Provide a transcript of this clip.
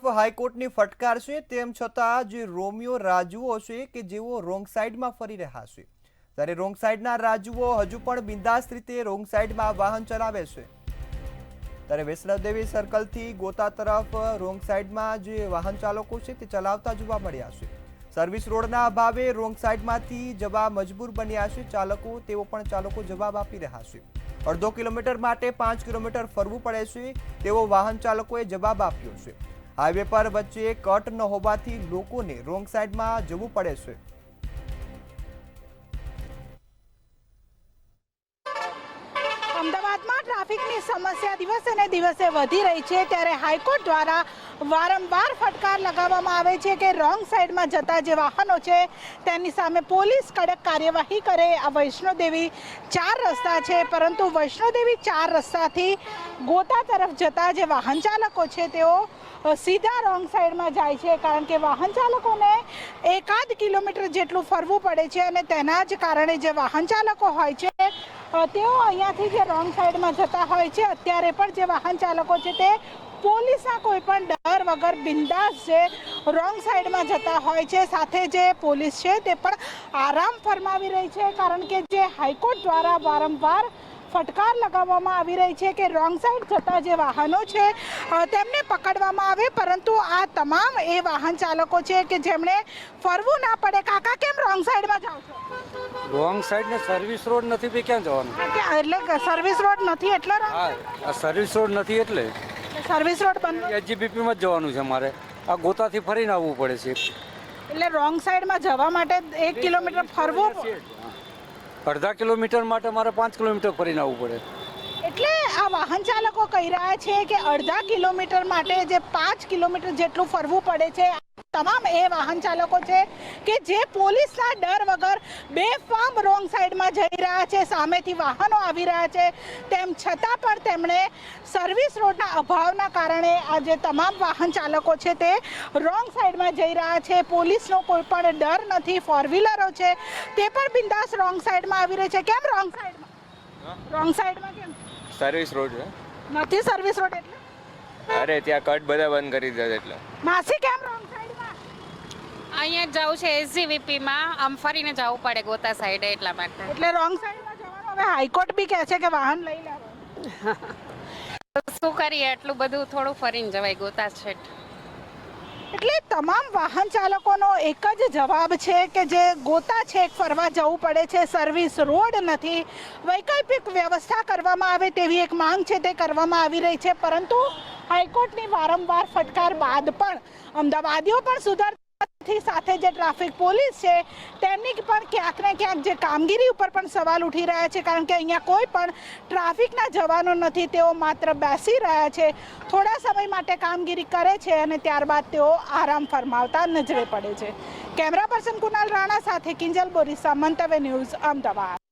તરફ હાઈકોર્ટની ફટકાર છે, તેમ છતાં જે રોમિયો રાજુઓ છે કે જેઓ રોંગ સાઈડમાં ફરી રહ્યા છે, ત્યારે રોંગ સાઈડના રાજુઓ હજુ પણ બિંદાસ રીતે રોંગ સાઈડમાં વાહન ચલાવે છે। ત્યારે વૈષ્ણવદેવી સર્કલથી ગોતા તરફ રોંગ સાઈડમાં જે વાહન ચાલકો છે તે ચલાવતા જોવા મળ્યા છે। સર્વિસ રોડના અભાવે રોંગ સાઈડમાંથી જવા મજબૂર બન્યા છે ચાલકો, તેઓ પણ ચાલકો જવાબ આપી રહ્યા છે। અડધો કિલોમીટર માટે 5 કિલોમીટર ફરવું પડે છે તેવો વાહન ચાલકોએ જવાબ આપ્યો છે। હાઈવે પર વચ્ચે કટ ન હોવાથી લોકોને રોંગ સાઈડમાં જવું પડે છે। અમદાવાદમાં ટ્રાફિકની સમસ્યા દિવસે ને દિવસે વધી રહી છે, ત્યારે હાઈકોર્ટ દ્વારા વારંવાર ફટકાર લગાવવામાં આવે છે કે રોંગ સાઈડમાં જતા જે વાહનો છે તેની સામે પોલીસ કડક કાર્યવાહી કરે। આ વૈષ્ણોદેવી 4 રસ્તા છે, પરંતુ વૈષ્ણોદેવી 4 રસ્તાથી ગોતા તરફ જતા જે વાહન ચાલકો છે તેઓ સીધા રોંગ સાઈડમાં જાય છે, કારણ કે વાહન ચાલકોને 1.5 કિલોમીટર જેટલું ફરવું પડે છે અને તેના જ કારણે જે વાહન ચાલકો હોય છે તેઓ અહીંયાથી જે રોંગ સાઈડમાં જતા હોય છે। અત્યારે પણ જે વાહન ચાલકો છે તે પોલીસના કોઈ પણ ડર વગર બિંદાસ જે રોંગ સાઈડમાં જતા હોય છે। સાથે જે પોલીસ છે તે પણ આરામ ફરમાવી રહી છે, કારણ કે જે હાઈકોર્ટ દ્વારા વારંવાર ફટકાર લગાવવામાં આવી રહી છે કે રોંગ સાઈડ જતા જે વાહનો છે તેમને પકડવામાં આવે, પરંતુ આ તમામ એ વાહન ચાલકો છે કે જેમણે ફરવું ના પડે। કાકા, કેમ રોંગ સાઈડમાં જાઓ છો? રોંગ સાઈડ ને સર્વિસ રોડ નથી, બે ક્યાં જવાનું? એટલે સર્વિસ રોડ નથી એટલે આ સર્વિસ રોડ નથી એટલે સર્વિસ રોડ બંધ, એસજીપીપી માં જ જવાનું છે મારે। આ ગોતાથી ફરીને આવવું પડે છે, એટલે રોંગ સાઈડમાં જવા માટે 1 કિલોમીટર ફરવું, અડધા કિલોમીટર માટે મારે 5 કિલોમીટર ફરીને આવવું પડે। એટલે આ વાહન ચાલકો કહી રહ્યા છે કે અડધા કિલોમીટર માટે જે 5 કિલોમીટર જેટલું ફરવું પડે છે। તમામ એ વાહન ચાલકો છે કે જે પોલીસના ડર વગર બેફામ રોંગ સાઈડમાં જઈ રહ્યા છે, સામેથી વાહનો આવી રહ્યા છે, તેમ છતાં પણ તેમણે સર્વિસ રોડના અભાવના કારણે આ જે તમામ વાહન ચાલકો છે તે રોંગ સાઈડમાં જઈ રહ્યા છે। પોલીસનો કોઈ પણ ડર નથી, ફોર વ્હીલરો છે તે પણ બિંદાસ રોંગ સાઈડમાં આવી રહી છે। કેમ રોંગ સાઈડમાં? રોંગ સાઈડમાં કેમ? સર્વિસ રોડ છે નથી સર્વિસ રોડ એટલે? અરે ત્યાં કટ બધા બંધ કરી દીધા એટલે। માસી, કેમ રોંગ સાઈડમાં? અહીંયા જવું છે એસજીવીપી માં, આમ ફરીને જવું પડે ગોતા સાઈડે, એટલા માટે। એટલે રોંગ સાઈડમાં જવાનું। હવે હાઈકોર્ટ બી કહે છે કે વાહન લઈ લેવાનું, શું કરીએ, એટલું બધું થોડું ફરીને જવાય ગોતા સાઈડ। એટલે તમામ વાહન ચાલકોનો એક જ જવાબ છે કે જે ગોતા છેક ફરવા જવું પડે છે, સર્વિસ રોડ નથી। વૈકલ્પિક વ્યવસ્થા કરવામાં આવે તેવી એક માંગ છે તે કરવામાં આવી રહી છે, પરંતુ હાઈકોર્ટની વારંવાર ફટકાર બાદ પણ અમદાવાદીઓ પણ સુધરતા નથી। સાથે જે ટ્રાફિક પોલીસ છે તેમની પણ ક્યાંક ને ક્યાંક જે કામગીરી ઉપર પણ સવાલ ઉઠી રહ્યા છે, કારણ કે અહીંયા કોઈ પણ ટ્રાફિકના જવાનો નથી, તેઓ માત્ર બેસી રહ્યા છે, થોડા સમય માટે કામગીરી કરે છે અને ત્યારબાદ તેઓ આરામ ફરમાવતા નજરે પડે છે। કેમેરા પર્સન કુનાલ રાણા સાથે કિંજલ બોરીસા, મંતવ્ય ન્યૂઝ, અમદાવાદ।